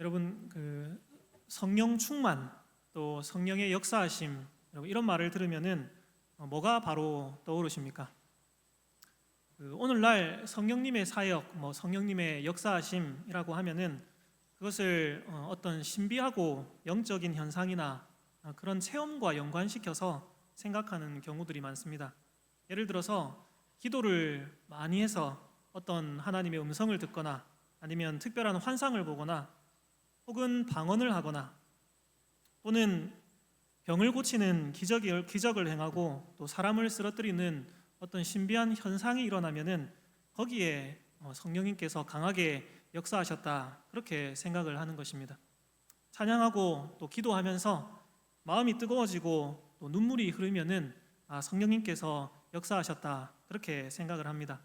여러분 성령 충만 또 성령의 역사하심 여러분 이런 말을 들으면은 뭐가 바로 떠오르십니까? 오늘날 성령님의 사역, 성령님의 역사하심이라고 하면은 그것을 어떤 신비하고 영적인 현상이나 그런 체험과 연관시켜서 생각하는 경우들이 많습니다. 예를 들어서 기도를 많이 해서 어떤 하나님의 음성을 듣거나 아니면 특별한 환상을 보거나 혹은 방언을 하거나 또는 병을 고치는 기적을 행하고 또 사람을 쓰러뜨리는 어떤 신비한 현상이 일어나면은 거기에 성령님께서 강하게 역사하셨다 그렇게 생각을 하는 것입니다. 찬양하고 또 기도하면서 마음이 뜨거워지고 또 눈물이 흐르면은 성령님께서 역사하셨다 그렇게 생각을 합니다.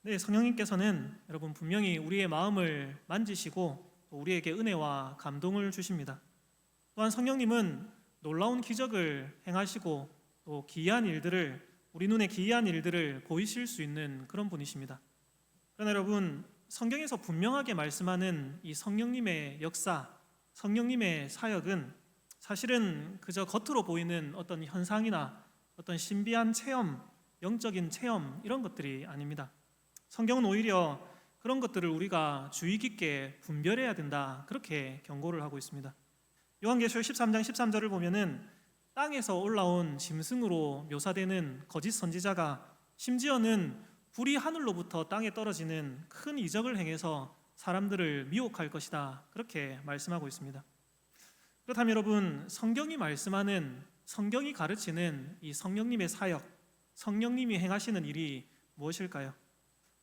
네, 성령님께서는 여러분 분명히 우리의 마음을 만지시고 또 우리에게 은혜와 감동을 주십니다. 또한 성령님은 놀라운 기적을 행하시고 또 우리 눈에 기이한 일들을 보이실 수 있는 그런 분이십니다. 그러나 여러분 성경에서 분명하게 말씀하는 이 성령님의 역사, 성령님의 사역은 사실은 그저 겉으로 보이는 어떤 현상이나 어떤 신비한 체험, 영적인 체험 이런 것들이 아닙니다. 성경은 오히려 그런 것들을 우리가 주의 깊게 분별해야 된다 그렇게 경고를 하고 있습니다. 요한계시록 13장 13절을 보면은 땅에서 올라온 짐승으로 묘사되는 거짓 선지자가 심지어는 불이 하늘로부터 땅에 떨어지는 큰 이적을 행해서 사람들을 미혹할 것이다 그렇게 말씀하고 있습니다. 그렇다면 여러분 성경이 말씀하는, 성경이 가르치는 이 성령님의 사역, 성령님이 행하시는 일이 무엇일까요?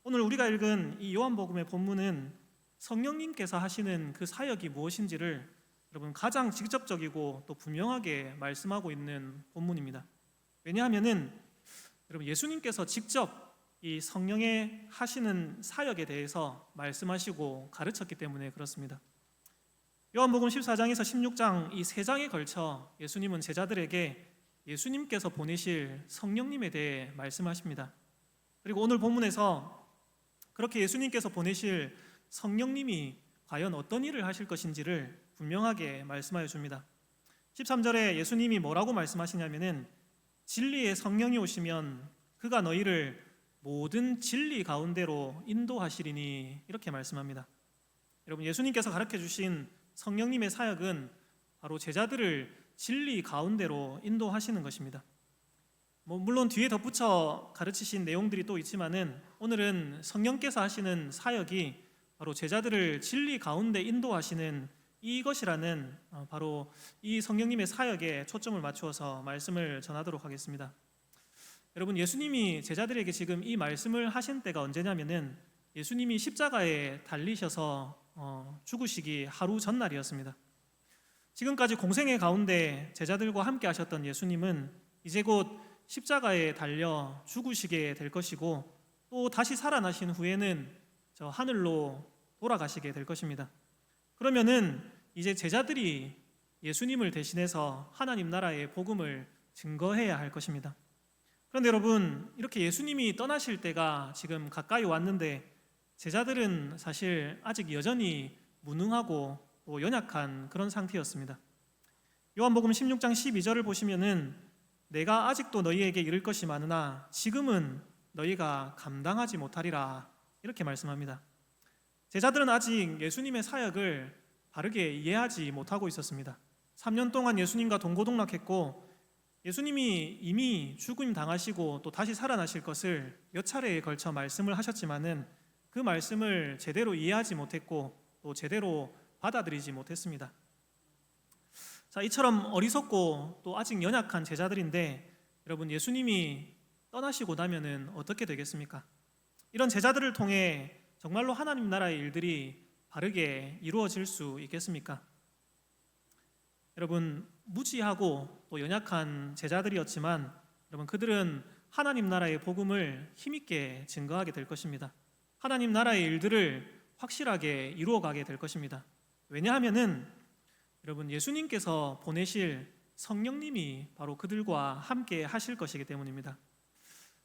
오늘 우리가 읽은 이 요한복음의 본문은 성령님께서 하시는 그 사역이 무엇인지를 여러분 가장 직접적이고 또 분명하게 말씀하고 있는 본문입니다. 왜냐하면은 여러분 예수님께서 직접 이 성령의 하시는 사역에 대해서 말씀하시고 가르쳤기 때문에 그렇습니다. 요한복음 14장에서 16장 이 세 장에 걸쳐 예수님은 제자들에게 예수님께서 보내실 성령님에 대해 말씀하십니다. 그리고 오늘 본문에서 그렇게 예수님께서 보내실 성령님이 과연 어떤 일을 하실 것인지를 분명하게 말씀하여 줍니다. 13절에 예수님이 뭐라고 말씀하시냐면은 진리의 성령이 오시면 그가 너희를 모든 진리 가운데로 인도하시리니 이렇게 말씀합니다. 여러분 예수님께서 가르쳐 주신 성령님의 사역은 바로 제자들을 진리 가운데로 인도하시는 것입니다. 물론 뒤에 덧붙여 가르치신 내용들이 또 있지만은 오늘은 성령께서 하시는 사역이 바로 제자들을 진리 가운데 인도하시는 이것이라는 바로 이 성령님의 사역에 초점을 맞추어서 말씀을 전하도록 하겠습니다. 여러분 예수님이 제자들에게 지금 이 말씀을 하신 때가 언제냐면은 예수님이 십자가에 달리셔서 죽으시기 하루 전날이었습니다. 지금까지 공생의 가운데 제자들과 함께 하셨던 예수님은 이제 곧 십자가에 달려 죽으시게 될 것이고 또 다시 살아나신 후에는 저 하늘로 돌아가시게 될 것입니다. 그러면은 이제 제자들이 예수님을 대신해서 하나님 나라의 복음을 증거해야 할 것입니다. 그런데 여러분 이렇게 예수님이 떠나실 때가 지금 가까이 왔는데 제자들은 사실 아직 여전히 무능하고 또 연약한 그런 상태였습니다. 요한복음 16장 12절을 보시면은 내가 아직도 너희에게 이를 것이 많으나 지금은 너희가 감당하지 못하리라 이렇게 말씀합니다. 제자들은 아직 예수님의 사역을 바르게 이해하지 못하고 있었습니다. 3년 동안 예수님과 동고동락했고 예수님이 이미 죽임 당하시고 또 다시 살아나실 것을 몇 차례에 걸쳐 말씀을 하셨지만은 그 말씀을 제대로 이해하지 못했고 또 제대로 받아들이지 못했습니다. 자, 이처럼 어리석고 또 아직 연약한 제자들인데 여러분 예수님이 떠나시고 나면은 어떻게 되겠습니까? 이런 제자들을 통해 정말로 하나님 나라의 일들이 바르게 이루어질 수 있겠습니까? 여러분 무지하고 또 연약한 제자들이었지만 여러분 그들은 하나님 나라의 복음을 힘있게 증거하게 될 것입니다. 하나님 나라의 일들을 확실하게 이루어가게 될 것입니다. 왜냐하면은 여러분 예수님께서 보내실 성령님이 바로 그들과 함께 하실 것이기 때문입니다.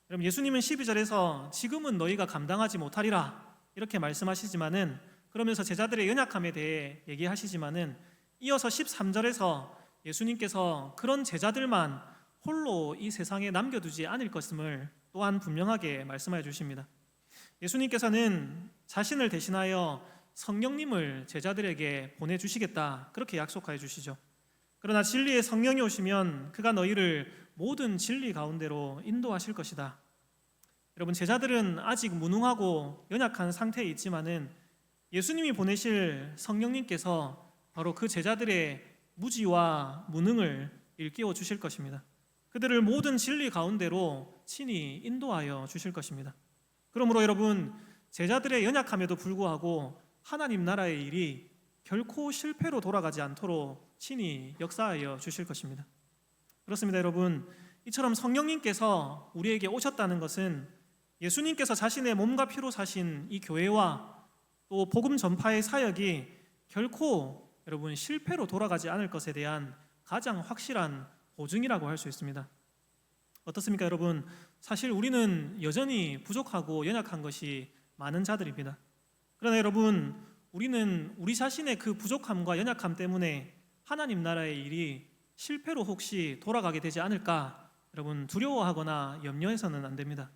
여러분 예수님은 12절에서 지금은 너희가 감당하지 못하리라 이렇게 말씀하시지만은 그러면서 제자들의 연약함에 대해 얘기하시지만은 이어서 13절에서 예수님께서 그런 제자들만 홀로 이 세상에 남겨두지 않을 것임을 또한 분명하게 말씀해 주십니다. 예수님께서는 자신을 대신하여 성령님을 제자들에게 보내주시겠다, 그렇게 약속하여 주시죠. 그러나 진리의 성령이 오시면 그가 너희를 모든 진리 가운데로 인도하실 것이다. 여러분, 제자들은 아직 무능하고 연약한 상태에 있지만은 예수님이 보내실 성령님께서 바로 그 제자들의 무지와 무능을 일깨워 주실 것입니다. 그들을 모든 진리 가운데로 친히 인도하여 주실 것입니다. 그러므로 여러분, 제자들의 연약함에도 불구하고 하나님 나라의 일이 결코 실패로 돌아가지 않도록 친히 역사하여 주실 것입니다. 그렇습니다, 여러분. 이처럼 성령님께서 우리에게 오셨다는 것은 예수님께서 자신의 몸과 피로 사신 이 교회와 또 복음 전파의 사역이 결코 여러분 실패로 돌아가지 않을 것에 대한 가장 확실한 보증이라고 할 수 있습니다. 어떻습니까, 여러분? 사실 우리는 여전히 부족하고 연약한 것이 많은 자들입니다. 그러나 여러분, 우리는 우리 자신의 그 부족함과 연약함 때문에 하나님 나라의 일이 실패로 혹시 돌아가게 되지 않을까, 여러분 두려워하거나 염려해서는 안 됩니다.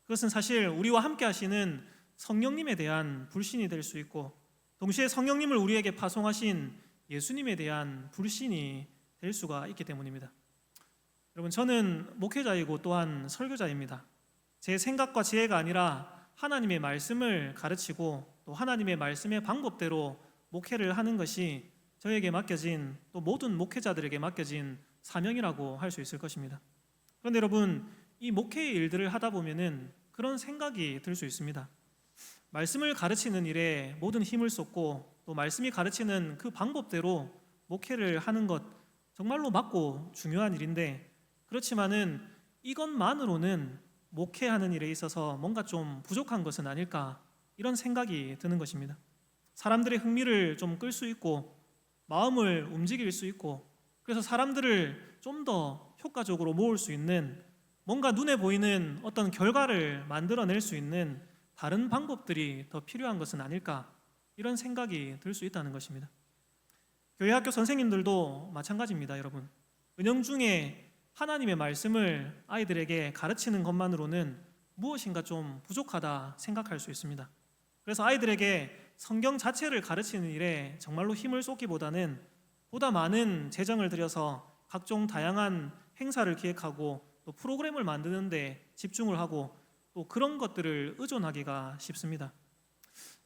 그것은 사실 우리와 함께 하시는 성령님에 대한 불신이 될 수 있고, 동시에 성령님을 우리에게 파송하신 예수님에 대한 불신이 될 수가 있기 때문입니다. 여러분, 저는 목회자이고 또한 설교자입니다. 제 생각과 지혜가 아니라 하나님의 말씀을 가르치고 또 하나님의 말씀의 방법대로 목회를 하는 것이 저에게 맡겨진, 또 모든 목회자들에게 맡겨진 사명이라고 할 수 있을 것입니다. 그런데 여러분, 이 목회의 일들을 하다 보면은 그런 생각이 들 수 있습니다. 말씀을 가르치는 일에 모든 힘을 쏟고 또 말씀이 가르치는 그 방법대로 목회를 하는 것 정말로 맞고 중요한 일인데, 그렇지만은 이것만으로는 목회하는 일에 있어서 뭔가 좀 부족한 것은 아닐까, 이런 생각이 드는 것입니다. 사람들의 흥미를 좀 끌 수 있고 마음을 움직일 수 있고, 그래서 사람들을 좀 더 효과적으로 모을 수 있는, 뭔가 눈에 보이는 어떤 결과를 만들어낼 수 있는 다른 방법들이 더 필요한 것은 아닐까, 이런 생각이 들 수 있다는 것입니다. 교회 학교 선생님들도 마찬가지입니다, 여러분. 은영중에 하나님의 말씀을 아이들에게 가르치는 것만으로는 무엇인가 좀 부족하다 생각할 수 있습니다. 그래서 아이들에게 성경 자체를 가르치는 일에 정말로 힘을 쏟기보다는 보다 많은 재정을 들여서 각종 다양한 행사를 기획하고 또 프로그램을 만드는 데 집중을 하고, 또 그런 것들을 의존하기가 쉽습니다.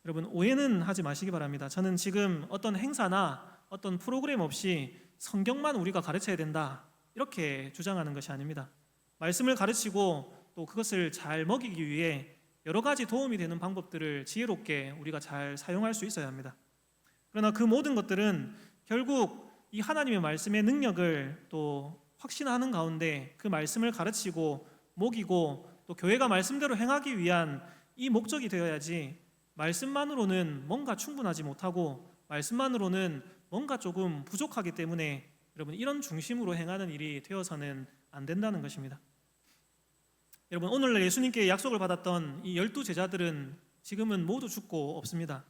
여러분, 오해는 하지 마시기 바랍니다. 저는 지금 어떤 행사나 어떤 프로그램 없이 성경만 우리가 가르쳐야 된다, 이렇게 주장하는 것이 아닙니다. 말씀을 가르치고 또 그것을 잘 먹이기 위해 여러 가지 도움이 되는 방법들을 지혜롭게 우리가 잘 사용할 수 있어야 합니다. 그러나 그 모든 것들은 결국 이 하나님의 말씀의 능력을 또 확신하는 가운데 그 말씀을 가르치고 먹이고 또 교회가 말씀대로 행하기 위한 이 목적이 되어야지, 말씀만으로는 뭔가 충분하지 못하고 말씀만으로는 뭔가 조금 부족하기 때문에 여러분, 이런 중심으로 행하는 일이 되어서는 안 된다는 것입니다. 여러분, 오늘날 예수님께 약속을 받았던 이 12 제자들은 지금은 모두 죽고 없습니다.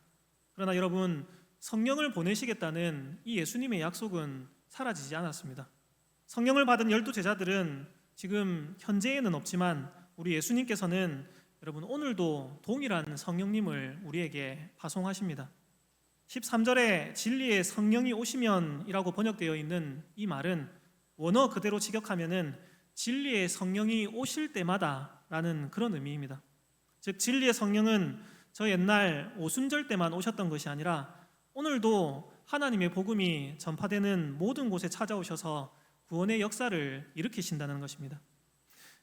그러나 여러분, 성령을 보내시겠다는 이 예수님의 약속은 사라지지 않았습니다. 성령을 받은 12 제자들은 지금 현재에는 없지만 우리 예수님께서는 여러분 오늘도 동일한 성령님을 우리에게 파송하십니다. 13절에 진리의 성령이 오시면이라고 번역되어 있는 이 말은 원어 그대로 직역하면은 진리의 성령이 오실 때마다 라는 그런 의미입니다. 즉, 진리의 성령은 저 옛날 오순절 때만 오셨던 것이 아니라 오늘도 하나님의 복음이 전파되는 모든 곳에 찾아오셔서 구원의 역사를 일으키신다는 것입니다.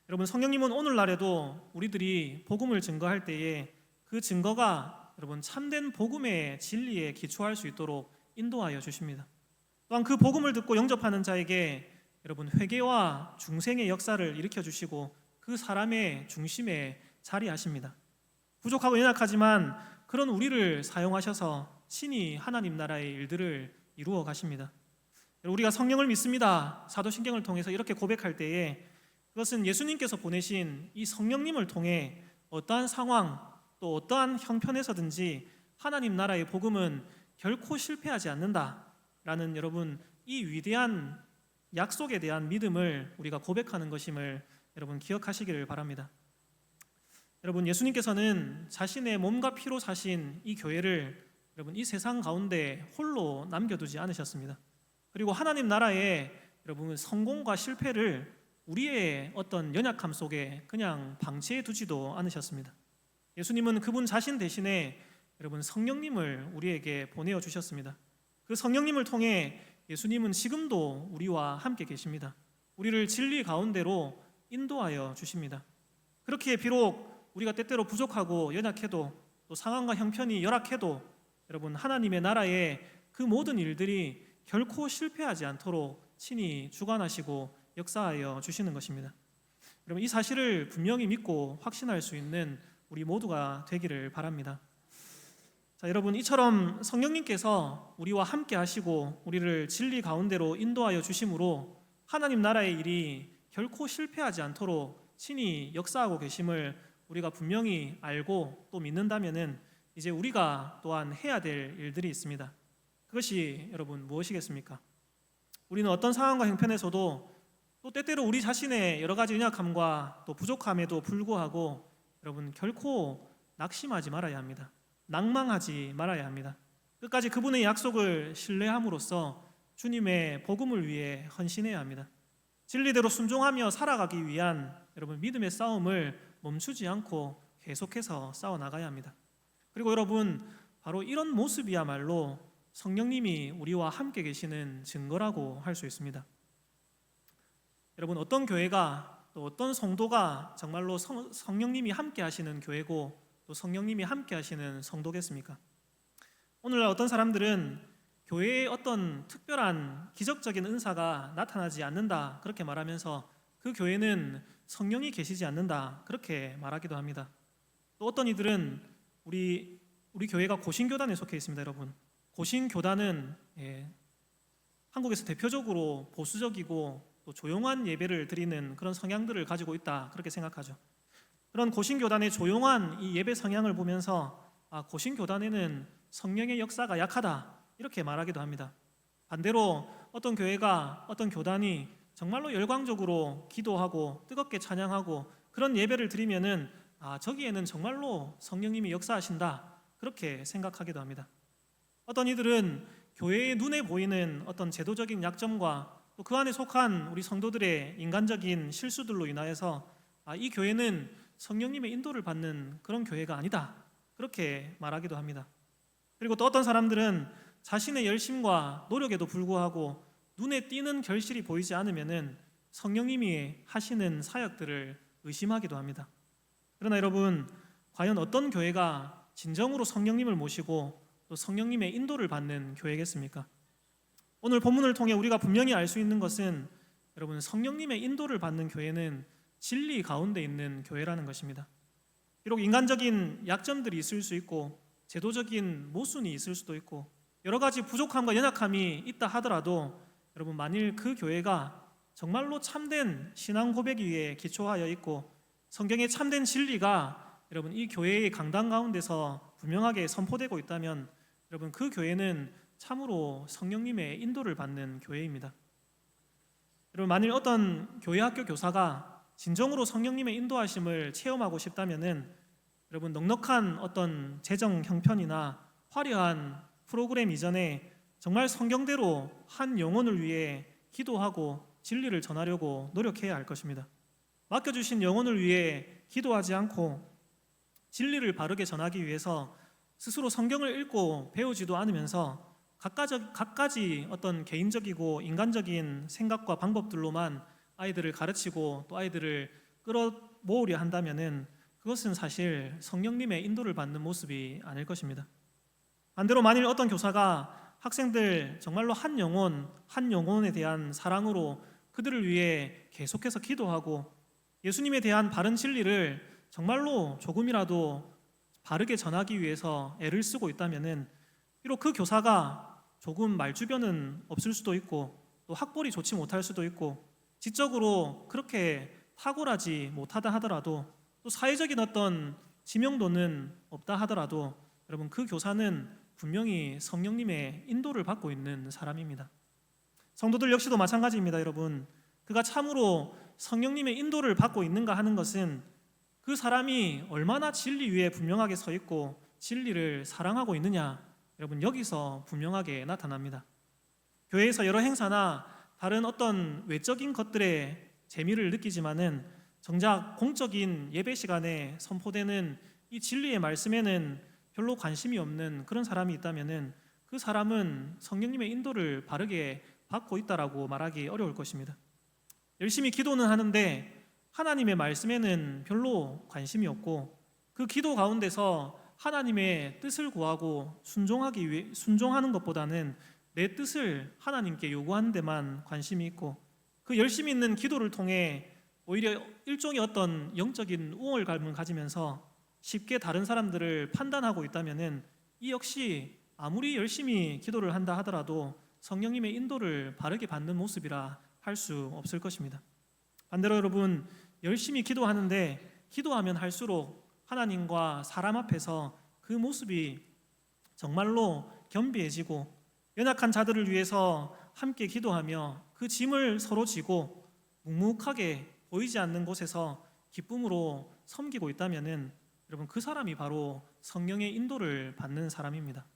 여러분, 성령님은 오늘날에도 우리들이 복음을 증거할 때에 그 증거가 여러분 참된 복음의 진리에 기초할 수 있도록 인도하여 주십니다. 또한 그 복음을 듣고 영접하는 자에게 여러분 회개와 중생의 역사를 일으켜 주시고 그 사람의 중심에 자리하십니다. 부족하고 연약하지만 그런 우리를 사용하셔서 친히 하나님 나라의 일들을 이루어 가십니다. 우리가 성령을 믿습니다, 사도신경을 통해서 이렇게 고백할 때에 그것은 예수님께서 보내신 이 성령님을 통해 어떠한 상황 또 어떠한 형편에서든지 하나님 나라의 복음은 결코 실패하지 않는다라는 여러분 이 위대한 약속에 대한 믿음을 우리가 고백하는 것임을 여러분 기억하시기를 바랍니다. 여러분, 예수님께서는 자신의 몸과 피로 사신 이 교회를 여러분 이 세상 가운데 홀로 남겨두지 않으셨습니다. 그리고 하나님 나라에 여러분 성공과 실패를 우리의 어떤 연약함 속에 그냥 방치해 두지도 않으셨습니다. 예수님은 그분 자신 대신에 여러분 성령님을 우리에게 보내어 주셨습니다. 그 성령님을 통해 예수님은 지금도 우리와 함께 계십니다. 우리를 진리 가운데로 인도하여 주십니다. 그렇게 비록 우리가 때때로 부족하고 연약해도 또 상황과 형편이 열악해도 여러분 하나님의 나라에 그 모든 일들이 결코 실패하지 않도록 친히 주관하시고 역사하여 주시는 것입니다. 여러분 이 사실을 분명히 믿고 확신할 수 있는 우리 모두가 되기를 바랍니다. 자, 여러분 이처럼 성령님께서 우리와 함께 하시고 우리를 진리 가운데로 인도하여 주심으로 하나님 나라의 일이 결코 실패하지 않도록 친히 역사하고 계심을 우리가 분명히 알고 또 믿는다면은 이제 우리가 또한 해야 될 일들이 있습니다. 그것이 여러분 무엇이겠습니까? 우리는 어떤 상황과 형편에서도 또 때때로 우리 자신의 여러 가지 연약함과 또 부족함에도 불구하고 여러분 결코 낙심하지 말아야 합니다. 낭망하지 말아야 합니다. 끝까지 그분의 약속을 신뢰함으로써 주님의 복음을 위해 헌신해야 합니다. 진리대로 순종하며 살아가기 위한 여러분 믿음의 싸움을 멈추지 않고 계속해서 싸워나가야 합니다. 그리고 여러분 바로 이런 모습이야말로 성령님이 우리와 함께 계시는 증거라고 할 수 있습니다. 여러분 어떤 교회가 또 어떤 성도가 정말로 성령님이 함께 하시는 교회고 또 성령님이 함께 하시는 성도겠습니까? 오늘날 어떤 사람들은 교회에 어떤 특별한 기적적인 은사가 나타나지 않는다 그렇게 말하면서 그 교회는 성령이 계시지 않는다 그렇게 말하기도 합니다. 또 어떤 이들은 우리 교회가 고신교단에 속해 있습니다. 여러분 고신교단은 한국에서 대표적으로 보수적이고 또 조용한 예배를 드리는 그런 성향들을 가지고 있다 그렇게 생각하죠. 그런 고신교단의 조용한 이 예배 성향을 보면서 고신교단에는 성령의 역사가 약하다 이렇게 말하기도 합니다. 반대로 어떤 교회가 어떤 교단이 정말로 열광적으로 기도하고 뜨겁게 찬양하고 그런 예배를 드리면은 저기에는 정말로 성령님이 역사하신다 그렇게 생각하기도 합니다. 어떤 이들은 교회의 눈에 보이는 어떤 제도적인 약점과 또 그 안에 속한 우리 성도들의 인간적인 실수들로 인하여서 이 교회는 성령님의 인도를 받는 그런 교회가 아니다 그렇게 말하기도 합니다. 그리고 또 어떤 사람들은 자신의 열심과 노력에도 불구하고 눈에 띄는 결실이 보이지 않으면은 성령님이 하시는 사역들을 의심하기도 합니다. 그러나 여러분 과연 어떤 교회가 진정으로 성령님을 모시고 또 성령님의 인도를 받는 교회겠습니까? 오늘 본문을 통해 우리가 분명히 알 수 있는 것은 여러분 성령님의 인도를 받는 교회는 진리 가운데 있는 교회라는 것입니다. 비록 인간적인 약점들이 있을 수 있고 제도적인 모순이 있을 수도 있고 여러 가지 부족함과 연약함이 있다 하더라도 여러분 만일 그 교회가 정말로 참된 신앙 고백 위에 기초하여 있고 성경의 참된 진리가 여러분 이 교회의 강단 가운데서 분명하게 선포되고 있다면 여러분 그 교회는 참으로 성령님의 인도를 받는 교회입니다. 여러분 만일 어떤 교회 학교 교사가 진정으로 성령님의 인도하심을 체험하고 싶다면은 여러분 넉넉한 어떤 재정 형편이나 화려한 프로그램 이전에 정말 성경대로 한 영혼을 위해 기도하고 진리를 전하려고 노력해야 할 것입니다. 맡겨주신 영혼을 위해 기도하지 않고 진리를 바르게 전하기 위해서 스스로 성경을 읽고 배우지도 않으면서 갖가지 어떤 개인적이고 인간적인 생각과 방법들로만 아이들을 가르치고 또 아이들을 끌어모으려 한다면은 그것은 사실 성령님의 인도를 받는 모습이 아닐 것입니다. 반대로 만일 어떤 교사가 학생들 정말로 한 영혼에 대한 사랑으로 그들을 위해 계속해서 기도하고 예수님에 대한 바른 진리를 정말로 조금이라도 바르게 전하기 위해서 애를 쓰고 있다면은 비록 그 교사가 조금 말주변은 없을 수도 있고 또 학벌이 좋지 못할 수도 있고 지적으로 그렇게 탁월하지 못하다 하더라도 또 사회적인 어떤 지명도는 없다 하더라도 여러분 그 교사는 분명히 성령님의 인도를 받고 있는 사람입니다. 성도들 역시도 마찬가지입니다. 여러분, 그가 참으로 성령님의 인도를 받고 있는가 하는 것은 그 사람이 얼마나 진리 위에 분명하게 서 있고 진리를 사랑하고 있느냐, 여러분 여기서 분명하게 나타납니다. 교회에서 여러 행사나 다른 어떤 외적인 것들의 재미를 느끼지만은 정작 공적인 예배 시간에 선포되는 이 진리의 말씀에는 별로 관심이 없는 그런 사람이 있다면은 그 사람은 성령님의 인도를 바르게 받고 있다라고 말하기 어려울 것입니다. 열심히 기도는 하는데 하나님의 말씀에는 별로 관심이 없고 그 기도 가운데서 하나님의 뜻을 구하고 순종하는 것보다는 내 뜻을 하나님께 요구하는 데만 관심이 있고 그 열심히 있는 기도를 통해 오히려 일종의 어떤 영적인 우월감을 가지면서 쉽게 다른 사람들을 판단하고 있다면은 이 역시 아무리 열심히 기도를 한다 하더라도 성령님의 인도를 바르게 받는 모습이라 할 수 없을 것입니다. 반대로 여러분, 열심히 기도하는데 기도하면 할수록 하나님과 사람 앞에서 그 모습이 정말로 겸비해지고 연약한 자들을 위해서 함께 기도하며 그 짐을 서로 지고 묵묵하게 보이지 않는 곳에서 기쁨으로 섬기고 있다면은 여러분 그 사람이 바로 성령의 인도를 받는 사람입니다.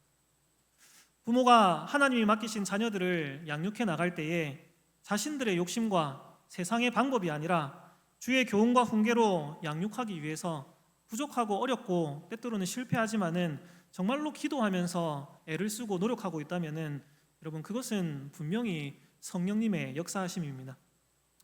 부모가 하나님이 맡기신 자녀들을 양육해 나갈 때에 자신들의 욕심과 세상의 방법이 아니라 주의 교훈과 훈계로 양육하기 위해서 부족하고 어렵고 때때로는 실패하지만은 정말로 기도하면서 애를 쓰고 노력하고 있다면은 여러분 그것은 분명히 성령님의 역사하심입니다.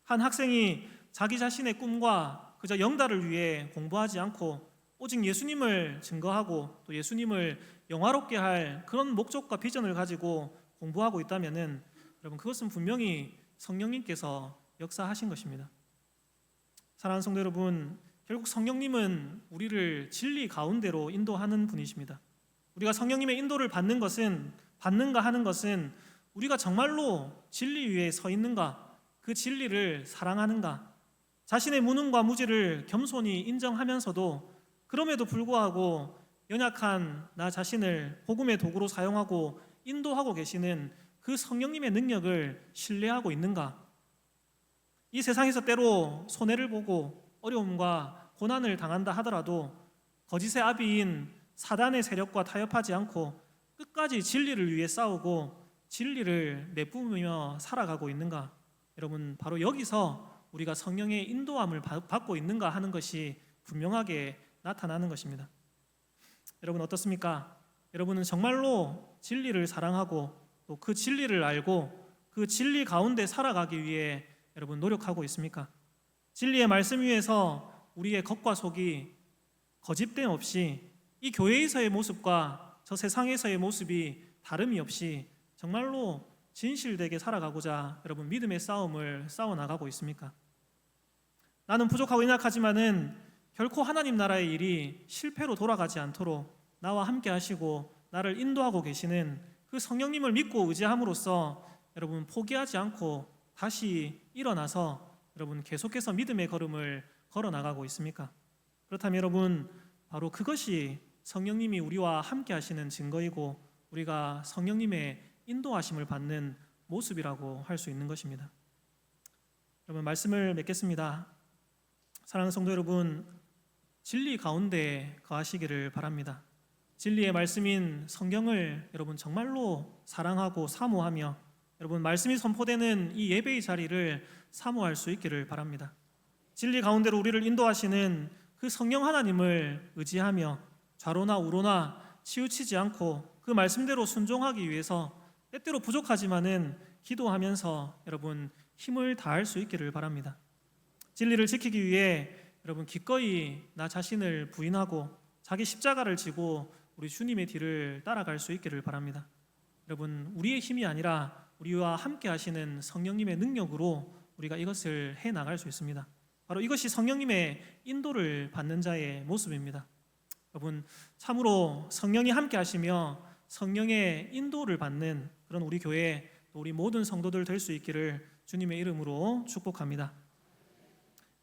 한 학생이 자기 자신의 꿈과 그저 영달을 위해 공부하지 않고 오직 예수님을 증거하고 또 예수님을 영화롭게 할 그런 목적과 비전을 가지고 공부하고 있다면은 여러분 그것은 분명히 성령님께서 역사하신 것입니다. 사랑하는 성도 여러분, 결국 성령님은 우리를 진리 가운데로 인도하는 분이십니다. 우리가 성령님의 인도를 받는가 하는 것은 우리가 정말로 진리 위에 서 있는가, 그 진리를 사랑하는가, 자신의 무능과 무지를 겸손히 인정하면서도 그럼에도 불구하고 연약한 나 자신을 복음의 도구로 사용하고 인도하고 계시는 그 성령님의 능력을 신뢰하고 있는가? 이 세상에서 때로 손해를 보고 어려움과 고난을 당한다 하더라도 거짓의 아비인 사단의 세력과 타협하지 않고 끝까지 진리를 위해 싸우고 진리를 내뿜으며 살아가고 있는가? 여러분 바로 여기서 우리가 성령의 인도함을 받고 있는가 하는 것이 분명하게 나타나는 것입니다. 여러분 어떻습니까? 여러분은 정말로 진리를 사랑하고 또 그 진리를 알고 그 진리 가운데 살아가기 위해 여러분 노력하고 있습니까? 진리의 말씀 위에서 우리의 겉과 속이 거짓됨 없이 이 교회에서의 모습과 저 세상에서의 모습이 다름이 없이 정말로 진실되게 살아가고자 여러분 믿음의 싸움을 싸워나가고 있습니까? 나는 부족하고 연약하지만은 결코 하나님 나라의 일이 실패로 돌아가지 않도록 나와 함께 하시고 나를 인도하고 계시는 그 성령님을 믿고 의지함으로써 여러분 포기하지 않고 다시 일어나서 여러분 계속해서 믿음의 걸음을 걸어나가고 있습니까? 그렇다면 여러분 바로 그것이 성령님이 우리와 함께 하시는 증거이고 우리가 성령님의 인도하심을 받는 모습이라고 할 수 있는 것입니다. 여러분 말씀을 맺겠습니다. 사랑하는 성도 여러분, 진리 가운데 거하시기를 바랍니다. 진리의 말씀인 성경을 여러분 정말로 사랑하고 사모하며 여러분 말씀이 선포되는 이 예배의 자리를 사모할 수 있기를 바랍니다. 진리 가운데로 우리를 인도하시는 그 성령 하나님을 의지하며 좌로나 우로나 치우치지 않고 그 말씀대로 순종하기 위해서 때때로 부족하지만은 기도하면서 여러분 힘을 다할 수 있기를 바랍니다. 진리를 지키기 위해 여러분 기꺼이 나 자신을 부인하고 자기 십자가를 지고 우리 주님의 뒤를 따라갈 수 있기를 바랍니다. 여러분 우리의 힘이 아니라 우리와 함께 하시는 성령님의 능력으로 우리가 이것을 해나갈 수 있습니다. 바로 이것이 성령님의 인도를 받는 자의 모습입니다. 여러분 참으로 성령이 함께 하시며 성령의 인도를 받는 그런 우리 교회 또 우리 모든 성도들 될 수 있기를 주님의 이름으로 축복합니다.